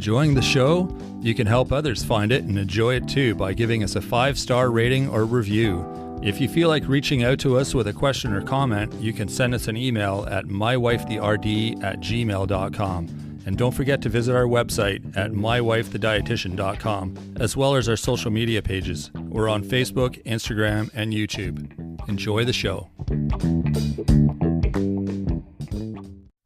Enjoying the show? You can help others find it and enjoy it too by giving us a 5-star rating or review. If you feel like reaching out to us with a question or comment, you can send us an email at mywifetherd@gmail.com. And don't forget to visit our website at mywifethedietitian.com, as well as our social media pages. We're on Facebook, Instagram, and YouTube. Enjoy the show.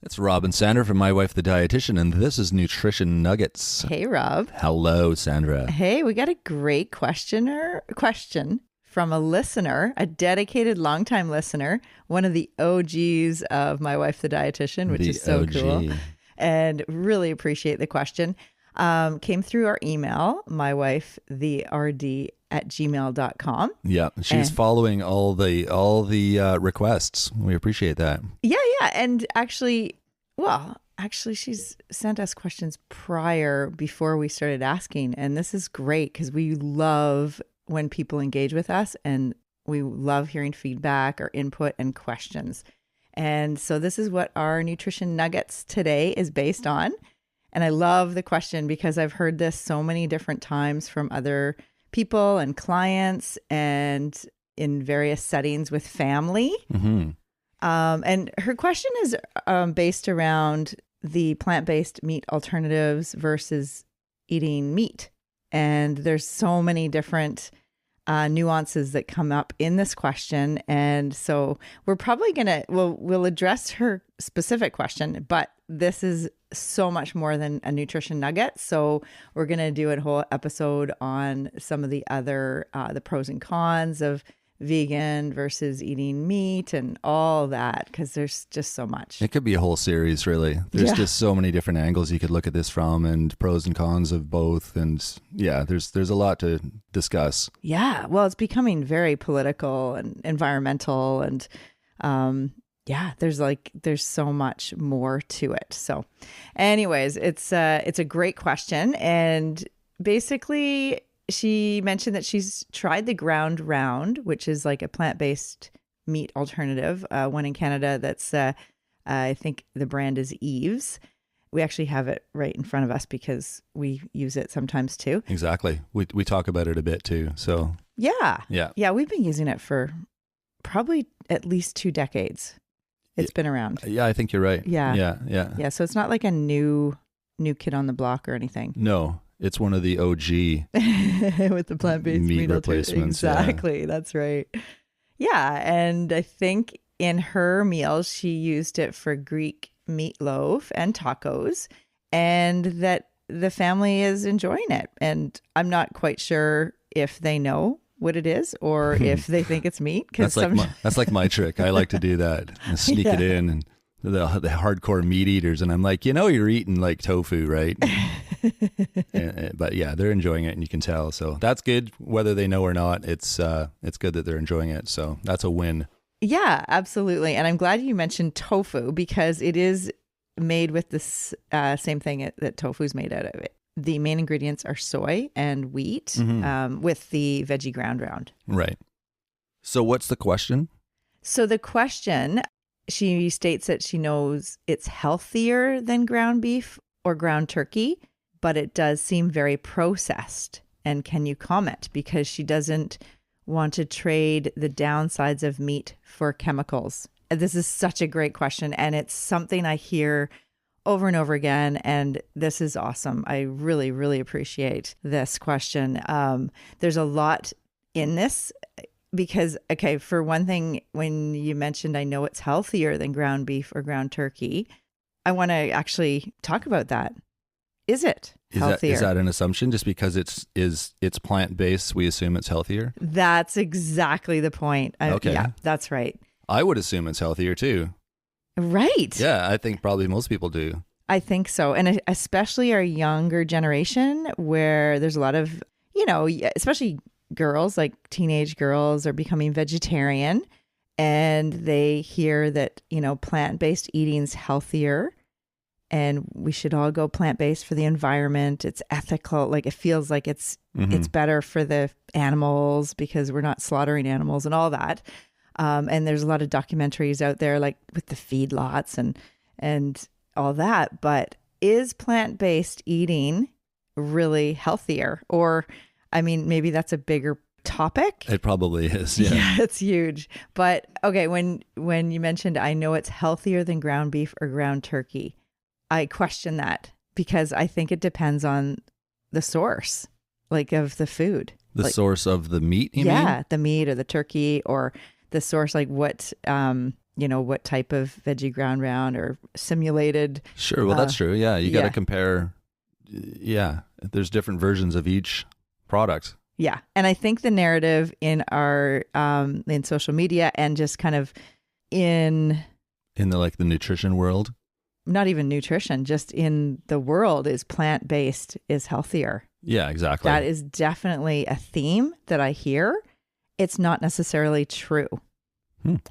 It's Rob and Sandra from My Wife the Dietitian, and this is Nutrition Nuggets. Hey, Rob. Hello, Sandra. Hey, we got a great question from a listener, a dedicated longtime listener, one of the OGs of My Wife the Dietitian, which is so cool. And really appreciate the question. Came through our email, mywifetherd@gmail.com. Yeah, she's following all the requests. We appreciate that. Yeah. And actually, she's sent us questions before we started asking. And this is great because we love when people engage with us, and we love hearing feedback or input and questions. And so this is what our Nutrition Nuggets today is based on. And I love the question because I've heard this so many different times from other people and clients and in various settings with family. Mm-hmm. And her question is based around the plant-based meat alternatives versus eating meat. And there's so many different nuances that come up in this question. And so we're probably we'll address her specific question, but this is so much more than a nutrition nugget. So we're going to do a whole episode on some of the other, the pros and cons of vegan versus eating meat and all that, because there's just so much. It could be a whole series, really. There's just so many different angles you could look at this from, and pros and cons of both. And yeah, there's a lot to discuss. Yeah. Well, it's becoming very political and environmental, and there's so much more to it. So anyways, it's a great question. And basically, she mentioned that she's tried the ground round, which is like a plant-based meat alternative. One in Canada that's, I think the brand is Eve's. We actually have it right in front of us because we use it sometimes too. Exactly. We talk about it a bit too. So yeah. We've been using it for probably at least 2 decades. It's been around. Yeah, I think you're right. Yeah. So it's not like a new kid on the block or anything. No. It's one of the OG with the plant-based meat replacements. Exactly. Yeah. That's right. Yeah. And I think in her meals, she used it for Greek meatloaf and tacos, and that the family is enjoying it. And I'm not quite sure if they know what it is or if they think it's meat. That's like my trick. I like to do that and sneak it in, and the hardcore meat eaters. And I'm like, you're eating like tofu, right? But yeah, they're enjoying it, and you can tell. So that's good, whether they know or not. It's good that they're enjoying it. So that's a win. Yeah, absolutely. And I'm glad you mentioned tofu because it is made with this same thing that tofu is made out of. The main ingredients are soy and wheat, with the veggie ground round. Right. So what's the question? So the question, she states that she knows it's healthier than ground beef or ground turkey, but it does seem very processed. And can you comment? Because she doesn't want to trade the downsides of meat for chemicals. This is such a great question, and it's something I hear over and over again, and this is awesome. I really, really appreciate this question. There's a lot in this because, okay, for one thing, when you mentioned I know it's healthier than ground beef or ground turkey, I want to actually talk about that. Is it healthier? Is that an assumption? Just because it's plant-based, we assume it's healthier? That's exactly the point. Okay. Yeah, that's right. I would assume it's healthier too. Right. Yeah, I think probably most people do. I think so. And especially our younger generation, where there's a lot of, especially girls, like teenage girls are becoming vegetarian, and they hear that, plant-based eating's healthier. And we should all go plant-based for the environment. It's ethical. Like it feels like it's better for the animals because we're not slaughtering animals and all that. And there's a lot of documentaries out there, like with the feedlots and all that. But is plant-based eating really healthier? Or, I mean, maybe that's a bigger topic. It probably is. Yeah. Yeah, it's huge. But okay, when you mentioned, I know it's healthier than ground beef or ground turkey, I question that because I think it depends on the source, like of the food. The like, source of the meat, you mean? Yeah, the meat or the turkey, or the source, like what, what type of veggie ground round or simulated. Sure. Well, that's true. Yeah. You got to yeah. compare. Yeah. There's different versions of each product. Yeah. And I think the narrative in our, in social media and just kind of in the nutrition world, not even nutrition, just in the world, is plant-based is healthier. Yeah, exactly. That is definitely a theme that I hear. It's not necessarily true.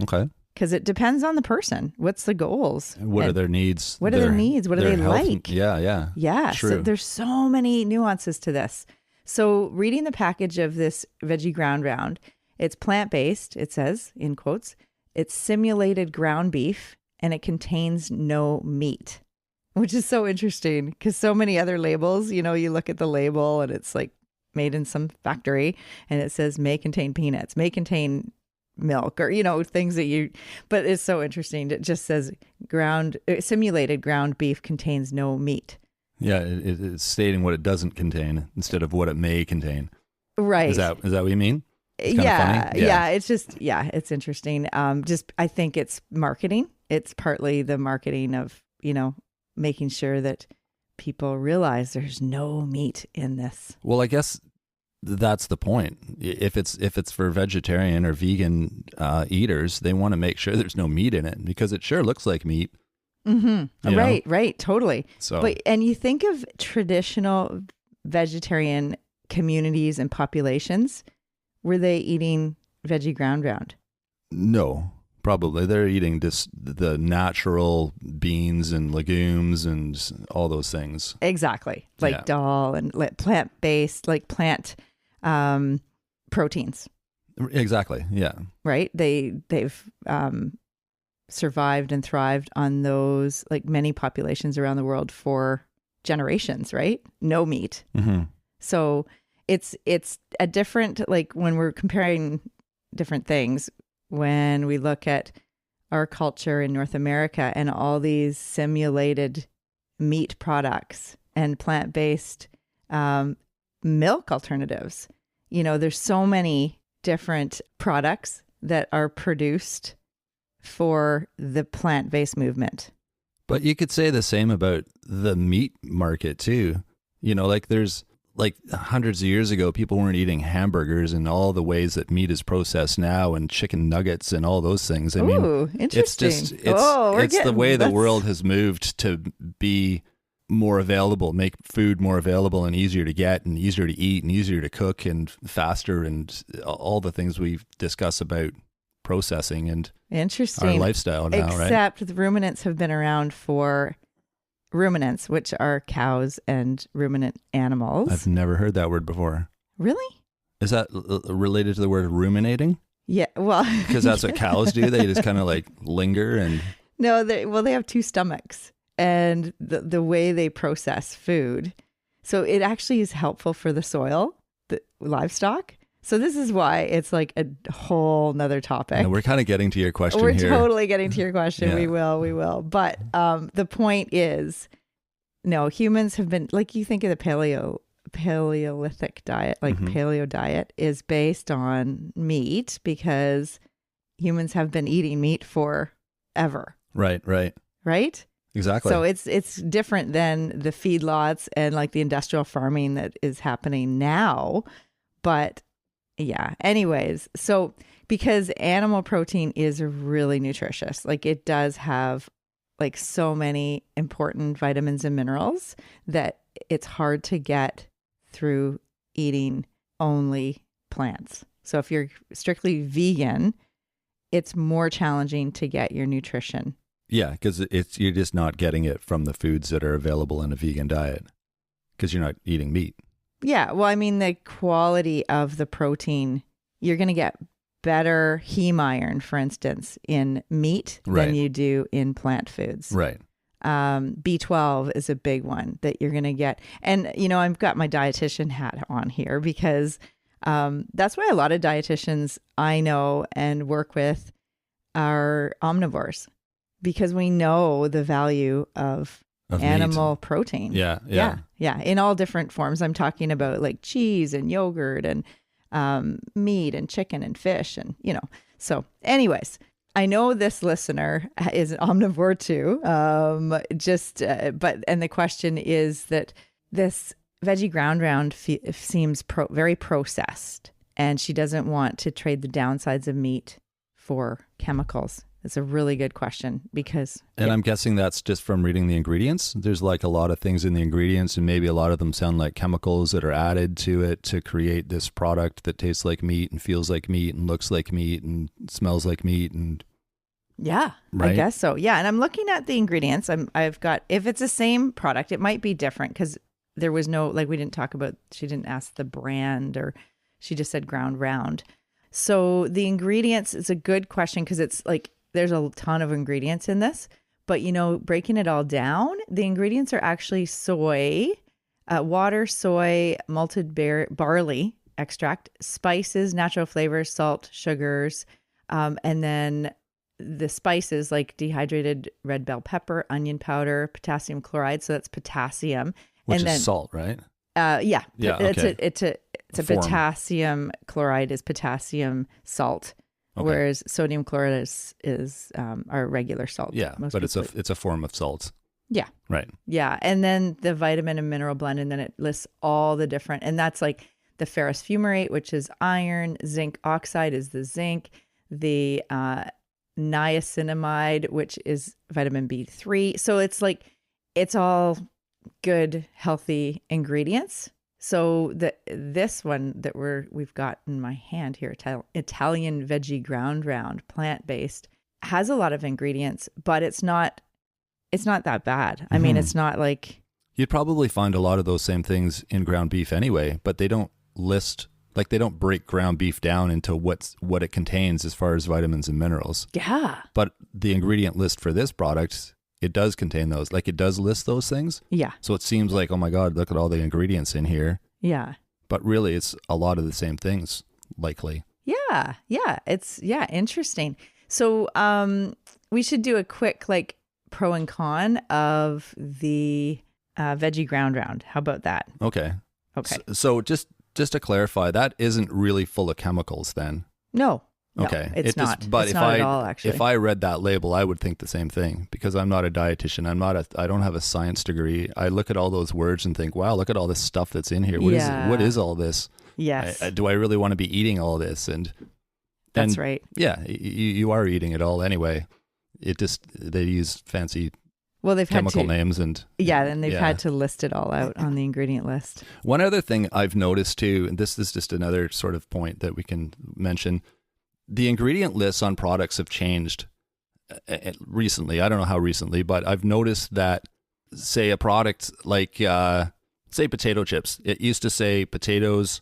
Okay. Because it depends on the person. What's the goals? What are their needs? What are their needs? What do they like? Yeah. Yeah. True. So there's so many nuances to this. So reading the package of this veggie ground round, it's plant-based, it says, in quotes. It's simulated ground beef, and it contains no meat, which is so interesting because so many other labels, you look at the label and it's like made in some factory and it says may contain peanuts, may contain milk, or, things that but it's so interesting. It just says simulated ground beef contains no meat. Yeah. It's stating what it doesn't contain instead of what it may contain. Right. Is that what you mean? Yeah. It's just, it's interesting. I think it's marketing. It's partly the marketing of, making sure that people realize there's no meat in this. Well, I guess that's the point. If it's for vegetarian or vegan eaters, they want to make sure there's no meat in it because it sure looks like meat. Mm-hmm. Right. Totally. So, and you think of traditional vegetarian communities and populations, were they eating veggie ground round? No. Probably. They're eating just the natural beans and legumes and all those things. Exactly. Like dal and plant-based, like plant proteins. Exactly. Yeah. Right? They've survived and thrived on those, like many populations around the world, for generations, right? No meat. Mm-hmm. So it's a different, like when we're comparing different things, when we look at our culture in North America and all these simulated meat products and plant-based milk alternatives, there's so many different products that are produced for the plant-based movement. But you could say the same about the meat market too. There's like hundreds of years ago, people weren't eating hamburgers and all the ways that meat is processed now, and chicken nuggets and all those things. I mean, interesting. It's the way the world has moved to be more available, make food more available and easier to get and easier to eat and easier to cook and faster, and all the things we discuss about processing and interesting our lifestyle now, right? Except the ruminants have been around for ruminants, which are cows and ruminant animals. I've never heard that word before. Really? Is that related to the word ruminating? Yeah, well, because that's what cows do. They just kind of like linger and. No, they have two stomachs, and the way they process food, so it actually is helpful for the soil, the livestock. So this is why it's like a whole nother topic. No, we're kind of getting to your question We're here. totally getting to your question. Yeah. We will. But the point is, no, humans have been, like, you think of the Paleolithic diet, like paleo diet is based on meat because humans have been eating meat forever. Right. Exactly. So it's different than the feedlots and like the industrial farming that is happening now. But yeah, anyways, so because animal protein is really nutritious, like it does have like so many important vitamins and minerals that it's hard to get through eating only plants. So if you're strictly vegan, it's more challenging to get your nutrition. Yeah, because you're just not getting it from the foods that are available in a vegan diet because you're not eating meat. Yeah, well, I mean, the quality of the protein, you're going to get better heme iron, for instance, in meat than you do in plant foods. Right. B12 is a big one that you're going to get. And, you know, I've got my dietitian hat on here because that's why a lot of dietitians I know and work with are omnivores, because we know the value of animal meat. Protein. Yeah. In all different forms. I'm talking about like cheese and yogurt and meat and chicken and fish and, you know. So anyways, I know this listener is an omnivore too. And the question is that this veggie ground round seems very processed, and she doesn't want to trade the downsides of meat for chemicals. It's a really good question because... And I'm guessing that's just from reading the ingredients. There's like a lot of things in the ingredients, and maybe a lot of them sound like chemicals that are added to it to create this product that tastes like meat and feels like meat and looks like meat and smells like meat. And yeah, right? I guess so. Yeah. And I'm looking at the ingredients. I've got, if it's the same product, it might be different because there was no, like we didn't talk about, she didn't ask the brand, or she just said ground round. So the ingredients is a good question because it's like, there's a ton of ingredients in this, but you know, breaking it all down, the ingredients are actually soy, water, soy, malted barley extract, spices, natural flavors, salt, sugars, and then the spices like dehydrated red bell pepper, onion powder, potassium chloride. So that's potassium. Which and is then, salt, right? Yeah. Okay. It's a potassium chloride is potassium salt. Okay. Whereas sodium chloride is our regular salt. Yeah, but it's a form of salt. Yeah. Right. Yeah, and then the vitamin and mineral blend, and then it lists all the different, and that's like the ferrous fumarate, which is iron, zinc oxide is the zinc, the niacinamide, which is vitamin B3. So it's like, it's all good, healthy ingredients. So this one that we've got in my hand here, Italian veggie ground round, plant-based, has a lot of ingredients, but it's not that bad. I mean, it's not like... You'd probably find a lot of those same things in ground beef anyway, but they don't list, like they don't break ground beef down into what it contains as far as vitamins and minerals. Yeah. But the ingredient list for this product, it does contain those. Like it does list those things. Yeah. So it seems like, oh my God, look at all the ingredients in here. Yeah. But really it's a lot of the same things, likely. Yeah. Yeah. It's interesting. So we should do a quick like pro and con of the veggie ground round. How about that? Okay. Okay. So just to clarify, that isn't really full of chemicals then. No. Okay. It's not. But it's not at all, actually. If I read that label, I would think the same thing because I'm not a dietitian. I don't have a science degree. I look at all those words and think, wow, look at all this stuff that's in here. What is all this? Yes. Do I really want to be eating all this? And that's right. Yeah, you are eating it all anyway. They use fancy they've chemical had to, names and they've had to list it all out on the ingredient list. One other thing I've noticed too, and this is just another sort of point that we can mention. The ingredient lists on products have changed recently. I don't know how recently, but I've noticed that, say, a product like, say, potato chips. It used to say potatoes,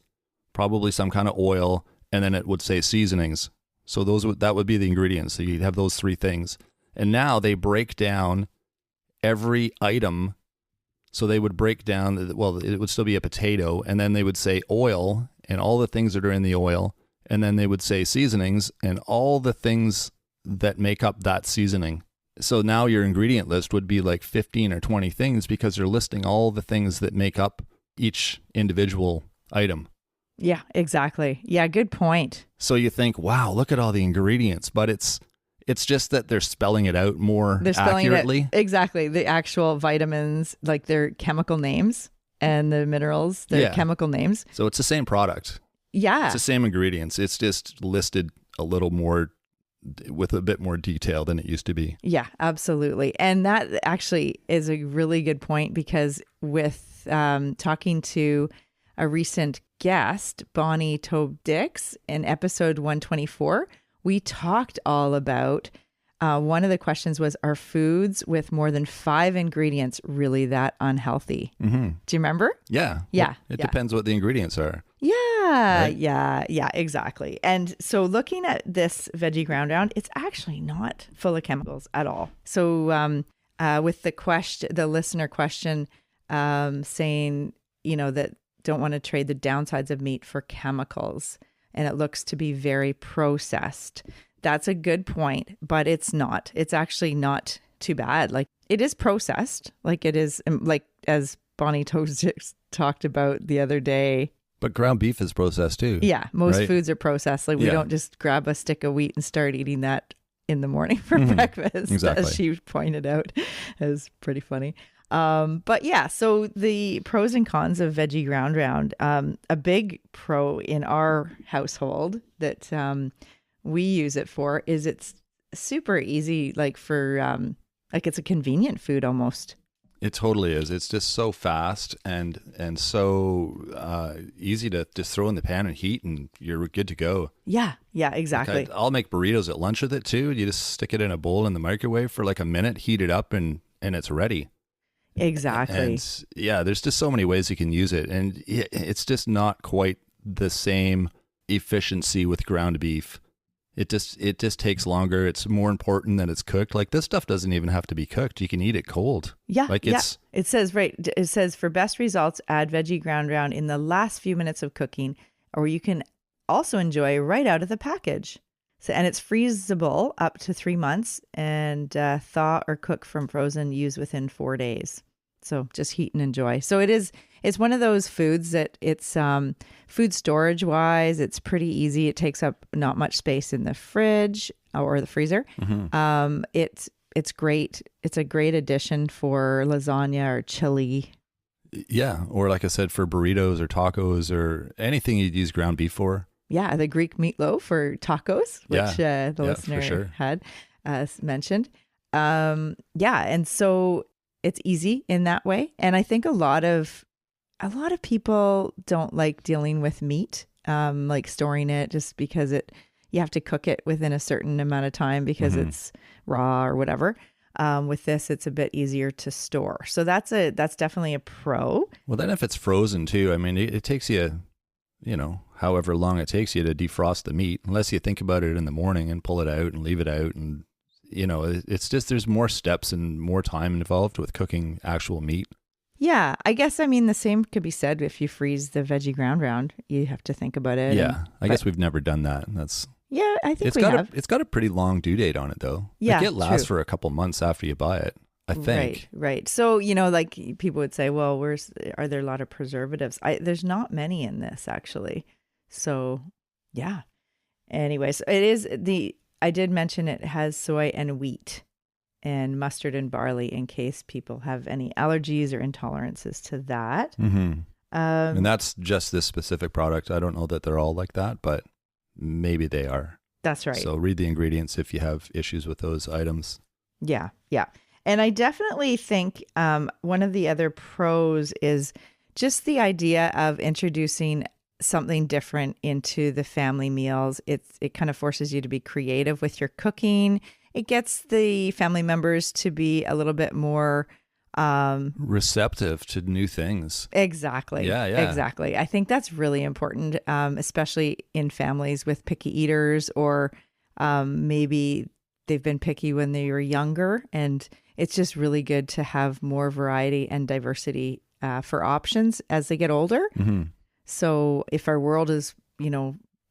probably some kind of oil, and then it would say seasonings. So that would be the ingredients. So you'd have those three things. And now they break down every item. So they would break down, it would still be a potato, and then they would say oil and all the things that are in the oil. And then they would say seasonings and all the things that make up that seasoning. So now your ingredient list would be like 15 or 20 things because they're listing all the things that make up each individual item. Yeah, exactly. Yeah, good point. So you think, wow, look at all the ingredients, but it's just that they're spelling it out more accurately. Exactly. The actual vitamins, like their chemical names, and the minerals, their chemical names. So it's the same product. Yeah. It's the same ingredients. It's just listed a little more with a bit more detail than it used to be. Yeah, absolutely. And that actually is a really good point because with talking to a recent guest, Bonnie Tobe-Dix, in episode 124, we talked all about one of the questions was, are foods with more than 5 ingredients really that unhealthy? Mm-hmm. Do you remember? Yeah. Yeah. It depends what the ingredients are. Yeah. Right? Yeah, exactly. And so looking at this veggie ground round, it's actually not full of chemicals at all. So with the listener question, saying, that don't want to trade the downsides of meat for chemicals, and it looks to be very processed. That's a good point, but it's not. It's actually not too bad. Like, it is processed, like it is, like as Bonnie Toast talked about the other day. But ground beef is processed too. Yeah, most right? foods are processed. Like, we don't just grab a stick of wheat and start eating that in the morning for breakfast, exactly. as she pointed out. It was pretty funny. But yeah, so the pros and cons of veggie ground round. A big pro in our household that we use it for is it's super easy, like for like it's a convenient food almost. It totally is. It's just so fast and so easy to just throw in the pan and heat, and you're good to go. Yeah, exactly. Like I'll make burritos at lunch with it too. You just stick it in a bowl in the microwave for like a minute, heat it up, and it's ready. Exactly. And yeah, there's just so many ways you can use it, and it's just not quite the same efficiency with ground beef. It just takes longer. It's more important that it's cooked. Like, this stuff doesn't even have to be cooked. You can eat it cold. Yeah. Like it says, for best results, add veggie ground round in the last few minutes of cooking, or you can also enjoy right out of the package. So, and it's freezable up to 3 months, and thaw or cook from frozen, use within 4 days. So just heat and enjoy. So it's one of those foods that it's food storage wise, it's pretty easy. It takes up not much space in the fridge or the freezer. Mm-hmm. It's great. It's a great addition for lasagna or chili. Yeah. Or like I said, for burritos or tacos or anything you'd use ground beef for. Yeah. The Greek meatloaf or tacos, which the listener had mentioned. And so it's easy in that way. And I think a lot of people don't like dealing with meat, like storing it, just because you have to cook it within a certain amount of time because it's raw or whatever. With this, it's a bit easier to store. So that's definitely a pro. Well, then if it's frozen too, I mean, it takes you, however long it takes you to defrost the meat, unless you think about it in the morning and pull it out and leave it out. And, it's just, there's more steps and more time involved with cooking actual meat. Yeah, I guess, the same could be said if you freeze the veggie ground round. You have to think about it. Yeah, I guess we've never done that. I think we have. It's got a pretty long due date on it, though. Yeah, like it lasts for a couple months after you buy it, I think. Right. So, like people would say, well, are there a lot of preservatives? There's not many in this, actually. So, yeah. Anyways, I did mention it has soy and wheat and mustard and barley in case people have any allergies or intolerances to that. Mm-hmm. And that's just this specific product. I don't know that they're all like that, but maybe they are. That's right. So read the ingredients if you have issues with those items. Yeah. And I definitely think one of the other pros is just the idea of introducing something different into the family meals. It kind of forces you to be creative with your cooking. It gets the family members to be a little bit more receptive to new things. Exactly. Yeah. Exactly. I think that's really important, especially in families with picky eaters, or maybe they've been picky when they were younger, and it's just really good to have more variety and diversity for options as they get older. Mm-hmm. So if our world is,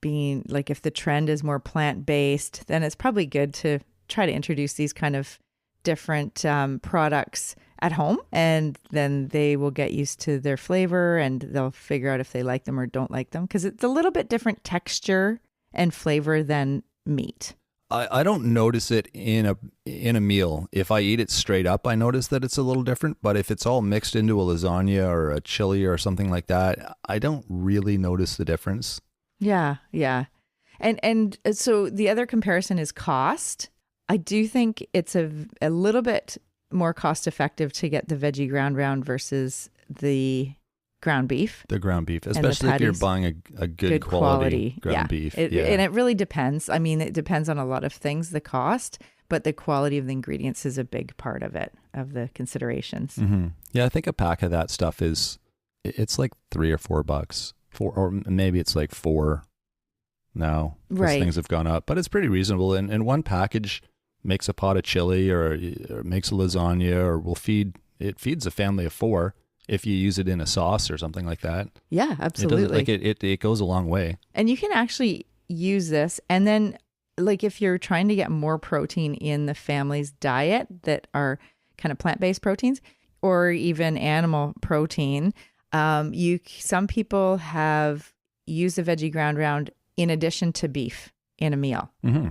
being like, if the trend is more plant-based, then it's probably good to try to introduce these kind of different products at home, and then they will get used to their flavor and they'll figure out if they like them or don't like them, because it's a little bit different texture and flavor than meat. I don't notice it in a meal. If I eat it straight up, I notice that it's a little different. But if it's all mixed into a lasagna or a chili or something like that, I don't really notice the difference. Yeah. And so the other comparison is cost. I do think it's a little bit more cost effective to get the veggie ground round versus the ground beef. The ground beef, especially if you're buying a good quality ground beef. And it really depends. It depends on a lot of things, the cost, but the quality of the ingredients is a big part of it, of the considerations. Mm-hmm. Yeah, I think a pack of that stuff it's like $3 or $4, or maybe it's like $4 now. Right. Things have gone up, but it's pretty reasonable. And one package makes a pot of chili or makes a lasagna, or it feeds a family of 4 if you use it in a sauce or something like that. Yeah, absolutely. It goes a long way. And you can actually use this. And then like if you're trying to get more protein in the family's diet that are kind of plant-based proteins or even animal protein, some people have used the veggie ground round in addition to beef in a meal.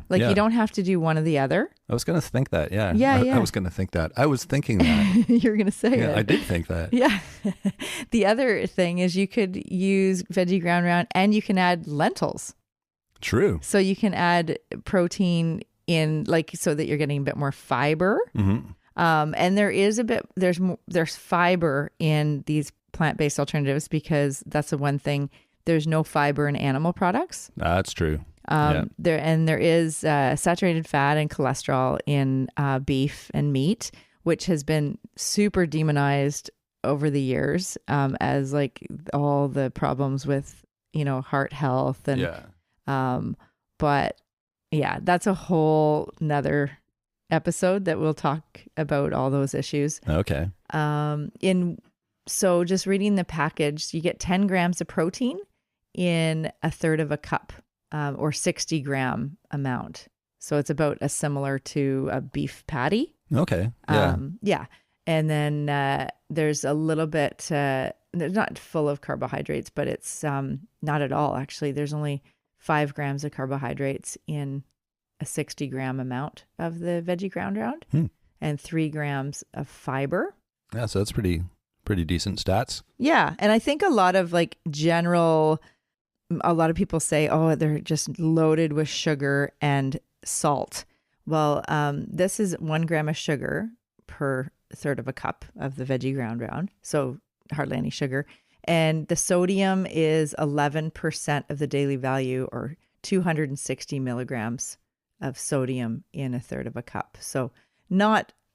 Like you don't have to do one or the other. I was going to think that. Yeah. Yeah. I was going to think that. I was thinking that. You're going to say Yeah, it. I did think that. Yeah. The other thing is you could use veggie ground round and you can add lentils. True. So you can add protein in like, so that you're getting a bit more fiber. And there's fiber in these plant-based alternatives because that's the one thing. There's no fiber in animal products. That's true. There is saturated fat and cholesterol in beef and meat, which has been super demonized over the years as like all the problems with, heart health and but yeah, that's a whole nother episode that we'll talk about all those issues. Okay. So just reading the package, you get 10 grams of protein in a third of a cup. Or 60 gram amount. So it's about as similar to a beef patty. Okay. Yeah. Yeah. And then there's a little bit, they're not full of carbohydrates, but it's not at all. Actually, there's only 5 grams of carbohydrates in a 60 gram amount of the veggie ground round and 3 grams of fiber. Yeah. So that's pretty decent stats. Yeah. And I think a lot of people say, oh, they're just loaded with sugar and salt. Well, this is 1 gram of sugar per third of a cup of the veggie ground round. So hardly any sugar. And the sodium is 11% of the daily value or 260 milligrams of sodium in a third of a cup. So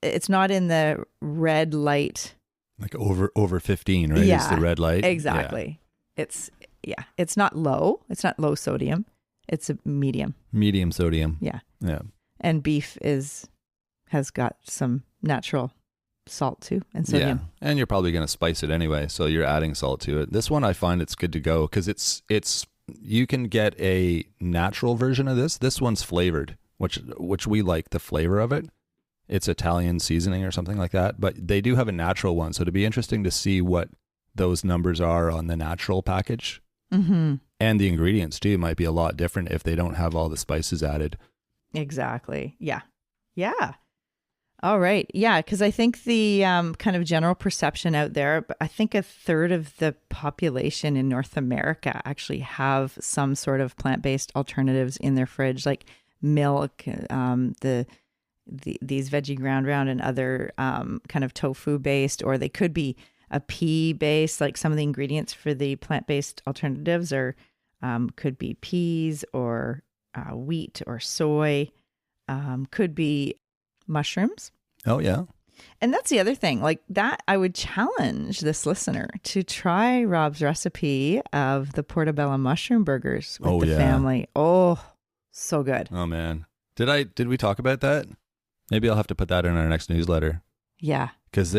it's not in the red light. Like over 15, right? Yeah, is the red light. Exactly. Yeah. It's not low. It's not low sodium. It's a medium. Medium sodium. Yeah. Yeah. And beef has got some natural salt too and sodium. Yeah. And you're probably going to spice it anyway, so you're adding salt to it. This one I find it's good to go because it's you can get a natural version of this. This one's flavored, which we like the flavor of it. It's Italian seasoning or something like that, but they do have a natural one. So it'd be interesting to see what those numbers are on the natural package. And the ingredients too might be a lot different if they don't have all the spices added. Exactly. Yeah. All right. Yeah. Because I think the kind of general perception out there, I think a third of the population in North America actually have some sort of plant-based alternatives in their fridge, like milk, these veggie ground round and other kind of tofu based, or they could be a pea based, like some of the ingredients for the plant-based alternatives are could be peas or wheat or soy, could be mushrooms. Oh, yeah. And that's the other thing. Like that, I would challenge this listener to try Rob's recipe of the portobello mushroom burgers with the family. Oh, so good. Oh, man. Did we talk about that? Maybe I'll have to put that in our next newsletter. Yeah. Because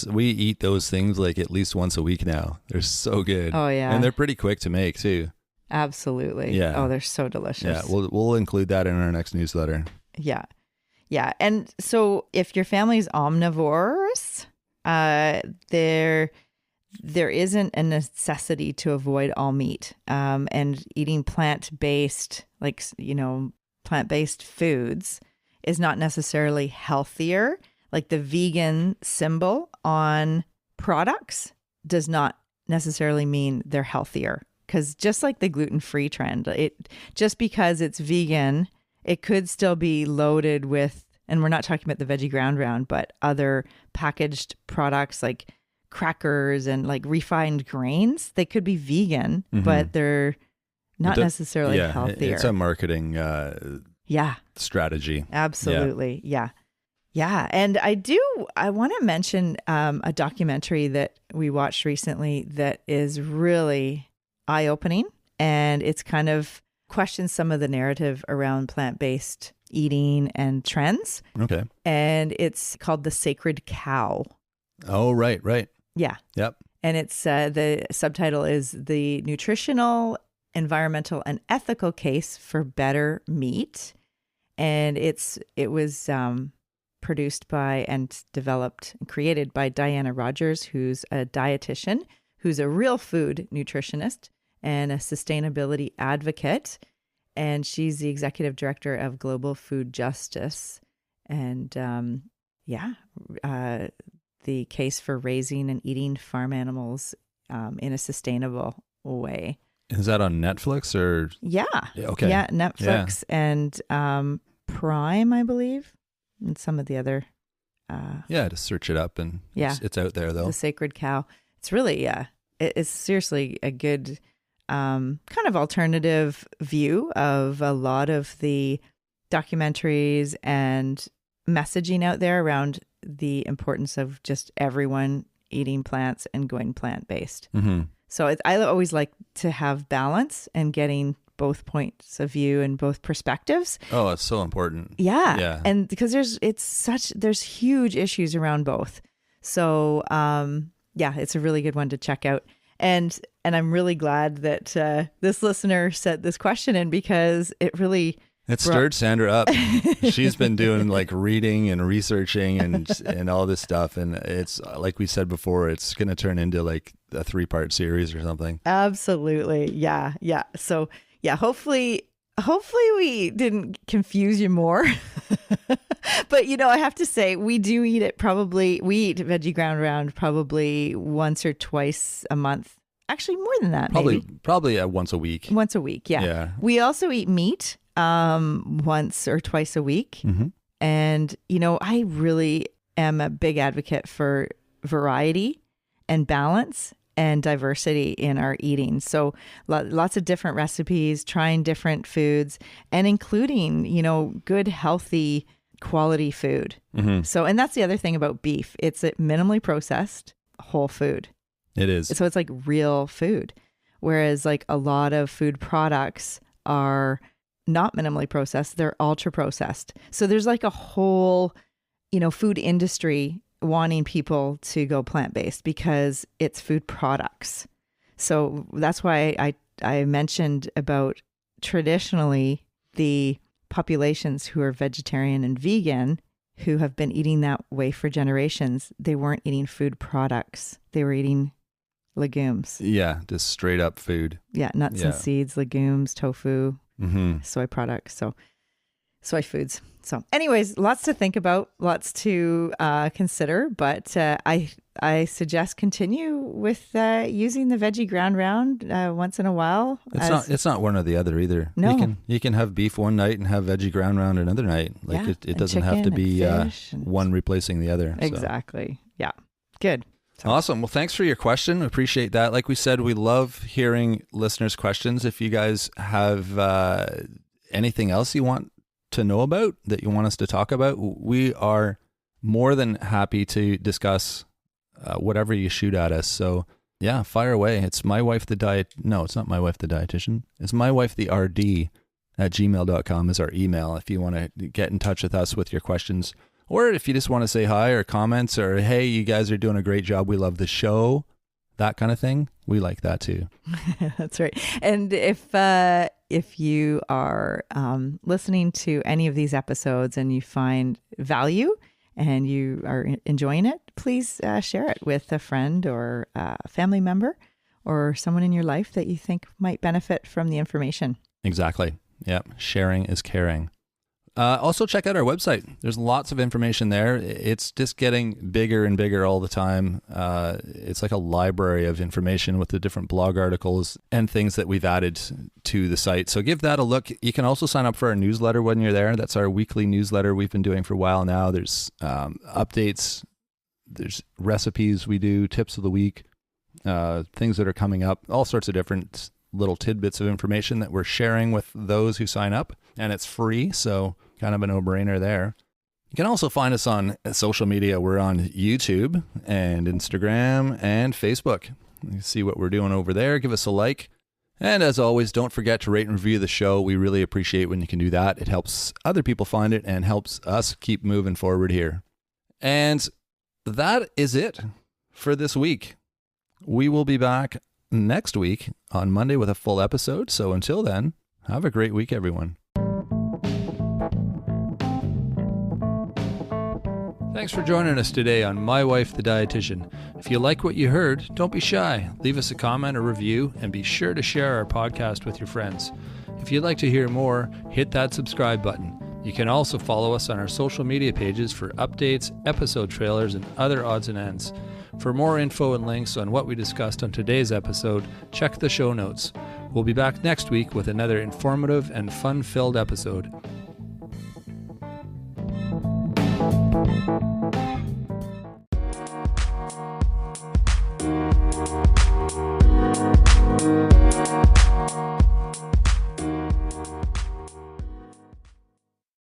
we eat those things like at least once a week now. They're so good. Oh, yeah. And they're pretty quick to make too. Absolutely. Yeah. Oh, they're so delicious. Yeah. We'll include that in our next newsletter. Yeah. Yeah. And so if your family's omnivorous, there isn't a necessity to avoid all meat. And eating plant-based, plant-based foods is not necessarily healthier. Like the vegan symbol on products does not necessarily mean they're healthier. Because just like the gluten-free trend, just because it's vegan, it could still be loaded with, and we're not talking about the veggie ground round, but other packaged products like crackers and like refined grains. They could be vegan, but they're not necessarily healthier. It's a marketing strategy. Absolutely. Yeah. And I want to mention a documentary that we watched recently that is really eye-opening, and it's kind of questions some of the narrative around plant-based eating and trends. Okay. And it's called The Sacred Cow. Oh, right. Yeah. Yep. And it's the subtitle is The Nutritional, Environmental, and Ethical Case for Better Meat. And it was produced by and developed and created by Diana Rogers, who's a dietitian, who's a real food nutritionist and a sustainability advocate. And she's the executive director of Global Food Justice. And the case for raising and eating farm animals in a sustainable way. Is that on Netflix or? Yeah. Okay. Yeah, Netflix and Prime, I believe, and some of the other. Just search it up and it's out there though. The Sacred Cow. It's really, it's seriously a good kind of alternative view of a lot of the documentaries and messaging out there around the importance of just everyone eating plants and going plant-based. Mm-hmm. So I always like to have balance and getting both points of view and both perspectives. Oh, it's so important. Yeah. And because there's huge issues around both. So, it's a really good one to check out. And I'm really glad that this listener sent this question in because it stirred Sandra up. She's been doing like reading and researching and all this stuff. And it's like we said before, it's going to turn into like a 3-part series or something. Absolutely. Yeah. So hopefully we didn't confuse you more. But, I have to say, we do eat it we eat veggie ground round probably once or twice a month. Actually, more than that, Probably once a week. Once a week, yeah. We also eat meat once or twice a week. Mm-hmm. And, I really am a big advocate for variety and balance and diversity in our eating. So lots of different recipes, trying different foods, and including, good, healthy, quality food. Mm-hmm. So, and that's the other thing about beef. It's a minimally processed whole food. It is. So it's like real food. Whereas like a lot of food products are not minimally processed, they're ultra processed. So there's like a whole, food industry wanting people to go plant-based because it's food products. So that's why I mentioned about traditionally the populations who are vegetarian and vegan who have been eating that way for generations. They weren't eating food products. They were eating legumes. Yeah, just straight up food. Yeah, nuts and seeds, legumes, tofu, mm-hmm. soy products, so soy foods. So anyways, lots to think about, lots to consider, but I suggest continue with using the veggie ground round once in a while. It's not one or the other either. No. You can have beef one night and have veggie ground round another night. Like it doesn't have to be one replacing the other. Exactly. So. Yeah. Good. So. Awesome. Well, thanks for your question. Appreciate that. Like we said, we love hearing listeners' questions. If you guys have anything else you want to know about that you want us to talk about, we are more than happy to discuss whatever you shoot at us. So yeah, fire away. It's my wife the No, it's not my wife the dietitian. It's my wife the RD at gmail.com is our email. If you want to get in touch with us with your questions, or if you just want to say hi or comments or, hey, you guys are doing a great job. We love the show. That kind of thing. We like that too. That's right. And if you are listening to any of these episodes and you find value and you are enjoying it, please share it with a friend or a family member or someone in your life that you think might benefit from the information. Exactly. Yep. Sharing is caring. Also check out our website. There's lots of information there. It's just getting bigger and bigger all the time. It's like a library of information with the different blog articles and things that we've added to the site. So give that a look. You can also sign up for our newsletter when you're there. That's our weekly newsletter we've been doing for a while now. There's updates. There's recipes we do, tips of the week, things that are coming up, all sorts of different little tidbits of information that we're sharing with those who sign up. And it's free, so kind of a no-brainer there. You can also find us on social media. We're on YouTube and Instagram and Facebook. You can see what we're doing over there. Give us a like. And as always, don't forget to rate and review the show. We really appreciate when you can do that. It helps other people find it and helps us keep moving forward here. And that is it for this week. We will be back next week on Monday with a full episode. So until then, have a great week, everyone. Thanks for joining us today on My Wife, the Dietitian. If you like what you heard, don't be shy. Leave us a comment or review, and be sure to share our podcast with your friends. If you'd like to hear more, hit that subscribe button. You can also follow us on our social media pages for updates, episode trailers, and other odds and ends. For more info and links on what we discussed on today's episode, check the show notes. We'll be back next week with another informative and fun-filled episode.